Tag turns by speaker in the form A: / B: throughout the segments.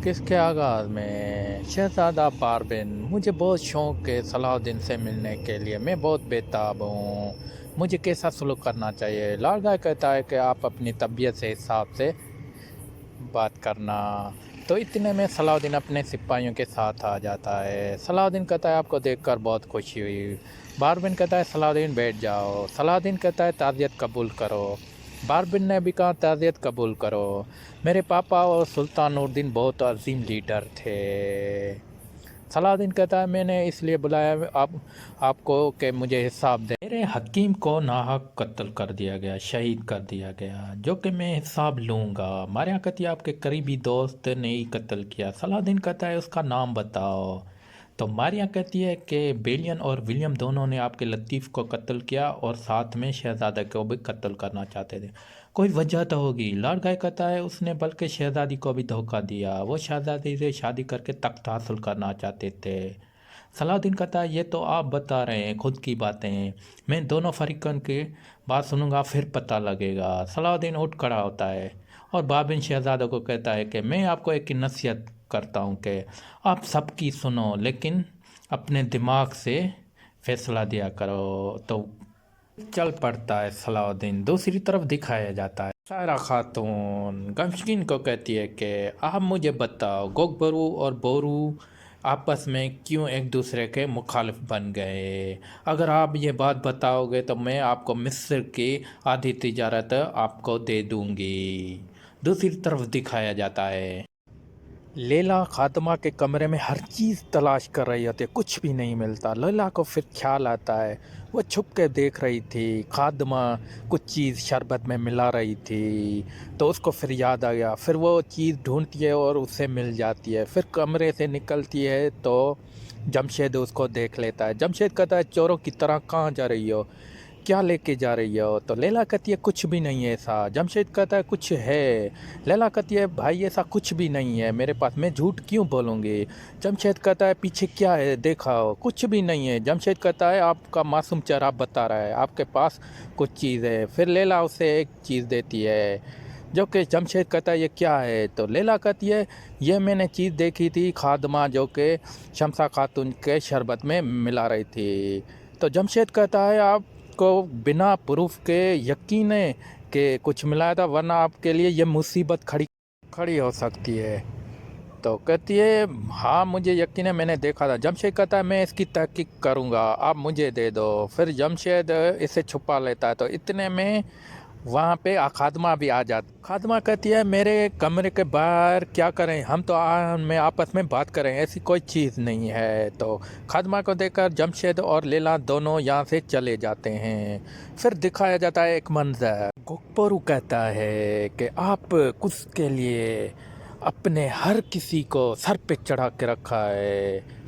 A: किसके आगाज़ में शहज़ादा पारवीन। मुझे बहुत शौक़ है सलाउद्दीन से मिलने के लिए, मैं बहुत बेताब हूँ। मुझे कैसा सलूक करना चाहिए? लड़का कहता है कि आप अपनी तबीयत से हिसाब से बात करना। तो इतने में सलाउद्दीन अपने सिपाहियों के साथ आ जाता है। सलाउद्दीन कहता है आपको देखकर बहुत खुशी हुई। पारवीन कहता है सलाउद्दीन बैठ जाओ। सलाउद्दीन कहता है ताज़ियत कबूल करो। पारवीन ने भी कहा ताज़ियत कबूल करो। मेरे पापा और सुल्तान नूरदीन बहुत अजीम लीडर थे। सलाउद्दीन कहता है मैंने इसलिए बुलाया आपको कि मुझे हिसाब दे। मेरे हकीम को नाहक कत्ल कर दिया गया, शहीद कर दिया गया, जो कि मैं हिसाब लूँगा। मारिया कहती है आपके करीबी दोस्त ने ही कत्ल किया। सलाउद्दीन कहता है उसका नाम बताओ। तो मारिया कहती है कि बेलियन और विलियम दोनों ने आपके लतीफ़ को कत्ल किया और साथ में शहज़ादा को भी कत्ल करना चाहते थे। कोई वजह तो होगी। लॉर्ड गाय कहता है उसने बल्कि शहज़ादी को भी धोखा दिया, वो शहज़ादी से शादी करके तख्त हासिल करना चाहते थे। सलाउद्दीन कहता है ये तो आप बता रहे हैं खुद की बातें, मैं दोनों फरीकन की बात सुनूंगा फिर पता लगेगा। सलाउद्दीन उठ खड़ा होता है और बाबिन शहज़ादा को कहता है कि मैं आपको एक नसीहत करता हूँ कि आप सबकी सुनो लेकिन अपने दिमाग से फैसला दिया करो। तो चल पड़ता है सलाउद्दीन। दूसरी तरफ दिखाया जाता है सायरा खातून गमशीन को कहती है कि आप मुझे बताओ गोगबरू और बोरू आपस में क्यों एक दूसरे के मुखालिफ बन गए। अगर आप ये बात बताओगे तो मैं आपको मिस्र की आधी तिजारत आपको दे दूंगी। दूसरी तरफ दिखाया जाता है लैला खातमा के कमरे में हर चीज़ तलाश कर रही होती है, कुछ भी नहीं मिलता। लैला को फिर ख्याल आता है, वो छुप के देख रही थी खातमा कुछ चीज़ शरबत में मिला रही थी, तो उसको फिर याद आ गया। फिर वो चीज़ ढूंढती है और उससे मिल जाती है। फिर कमरे से निकलती है तो जमशेद उसको देख लेता है। जमशेद कहता है चोरों की तरह कहाँ जा रही हो, क्या लेके जा रही हो? तो लैला कहती है कुछ भी नहीं है ऐसा। जमशेद कहता है कुछ है। लैला कहती है भाई ऐसा कुछ भी नहीं है मेरे पास, मैं झूठ क्यों बोलूँगी। जमशेद कहता है पीछे क्या है दिखाओ। कुछ भी नहीं है। जमशेद कहता है आपका मासूम चेहरा बता रहा है आपके पास कुछ चीज़ है। फिर लैला उसे एक चीज़ देती है जो कि जमशेद कहता है ये क्या है। तो लैला कहती है ये मैंने चीज़ देखी थी खादमा जो कि शमसा खातून के शरबत में मिला रही थी। तो जमशेद कहता है आप को बिना प्रूफ के यकीन है कि कुछ मिलाया था, वरना आपके लिए ये मुसीबत खड़ी हो सकती है। तो कहती है हाँ मुझे यकीन है मैंने देखा था। जमशेद कहता है मैं इसकी तहकीक करूँगा, आप मुझे दे दो। फिर जमशेद इसे छुपा लेता है। तो इतने में वहाँ पे खादमा भी आ जाती। खादमा कहती है मेरे कमरे के बाहर क्या करें, हम तो में आपस में बात करें, ऐसी कोई चीज़ नहीं है। तो खादमा को देखकर जमशेद और लैला दोनों यहाँ से चले जाते हैं। फिर दिखाया जाता है एक मंजर। गोकपोरू कहता है कि आप कुछ के लिए अपने हर किसी को सर पे चढ़ा के रखा है।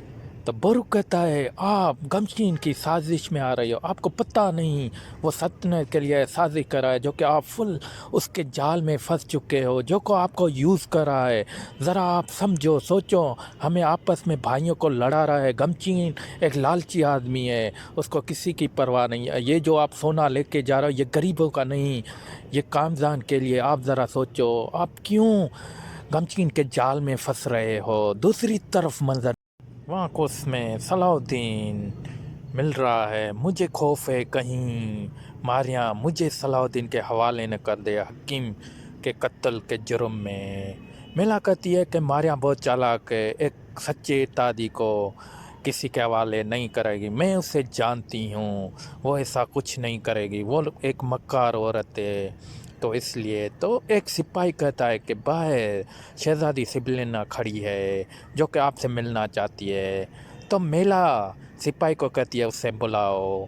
A: तो बोरू कहता है आप गमशीन की साजिश में आ रही हो, आपको पता नहीं वो सत्य के लिए साजिश कर रहा है, जो कि आप फुल उसके जाल में फंस चुके हो, जो को आपको यूज़ कर रहा है। ज़रा आप समझो सोचो, हमें आपस में भाइयों को लड़ा रहा है। गमशीन एक लालची आदमी है, उसको किसी की परवाह नहीं है। ये जो आप सोना लेके जा रहे हो ये गरीबों का नहीं, ये कामजान के लिए। आप ज़रा सोचो आप क्यों गमशीन के जाल में फंस रहे हो। दूसरी तरफ मंजर वहाँ को उसमें सलाउद्दीन मिल रहा है। मुझे खौफ है कहीं मारिया मुझे सलाउद्दीन के हवाले न कर दे हकीम के कत्ल के जुर्म में। मिला कहती है कि मारिया बहुत चालाक है, एक सच्चे इत्यादि को किसी के हवाले नहीं करेगी। मैं उसे जानती हूँ, वो ऐसा कुछ नहीं करेगी, वो एक मक्कार औरत है। तो इसलिए तो एक सिपाही कहता है कि बाहर शहज़ादी सिबलिना खड़ी है जो कि आपसे मिलना चाहती है। तो मेला सिपाही को कहती है उससे बुलाओ।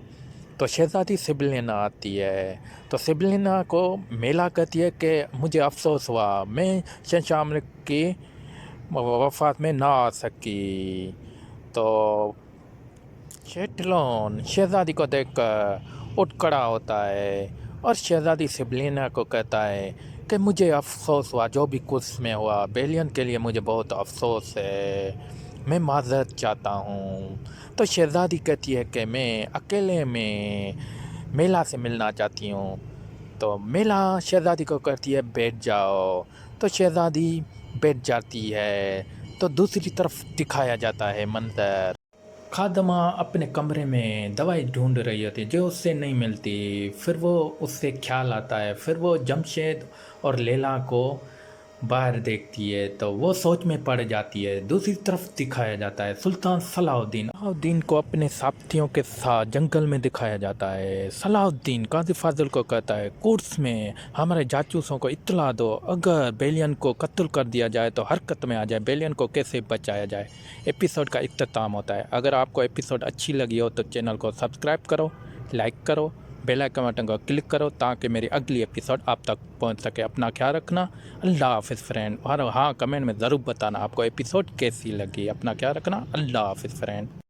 A: तो शहज़ादी सिबलिना आती है। तो सिबलिना को मेला कहती है कि मुझे अफसोस हुआ मैं शहंशाह की वफ़ात में ना आ सकी। तो शेटलोन शहज़ादी को देखकर उठ खड़ा होता है और शहज़ादी सिबलिना को कहता है कि मुझे अफसोस हुआ जो भी कुछ में हुआ, बेलियन के लिए मुझे बहुत अफसोस है, मैं माज़रत चाहता हूँ। तो शहज़ादी कहती है कि मैं अकेले में मेला से मिलना चाहती हूँ। तो मेला शहज़ादी को कहती है बैठ जाओ। तो शहज़ादी بیٹھ جاتی ہے تو دوسری طرف دکھایا جاتا ہے منظر خادمہ اپنے کمرے میں دوائی ڈھونڈ رہی ہوتی ہے جو اس سے نہیں ملتی، پھر وہ اس سے خیال آتا ہے، پھر وہ جمشید اور لیلا کو باہر دیکھتی ہے تو وہ سوچ میں پڑ جاتی ہے۔ دوسری طرف دکھایا جاتا ہے سلطان صلاح الدین کو اپنے ساتھیوں کے ساتھ جنگل میں دکھایا جاتا ہے۔ صلاح الدین قاضی فاضل کو کہتا ہے کورس میں ہمارے جاسوسوں کو اطلاع دو، اگر بیلین کو قتل کر دیا جائے تو حرکت میں آ جائے، بیلین کو کیسے بچایا جائے۔ ایپیسوڈ کا اختتام ہوتا ہے۔ اگر آپ کو ایپیسوڈ اچھی لگی ہو تو چینل کو سبسکرائب کرو، لائک کرو، بیل آئکن بٹن کو کلک کرو تاکہ میری اگلی ایپیسوڈ آپ تک پہنچ سکے۔ اپنا خیال رکھنا، اللہ حافظ فرینڈ، اور ہاں کمنٹ میں ضرور بتانا آپ کو ایپیسوڈ کیسی لگی۔ اپنا خیال رکھنا، اللہ حافظ فرینڈ۔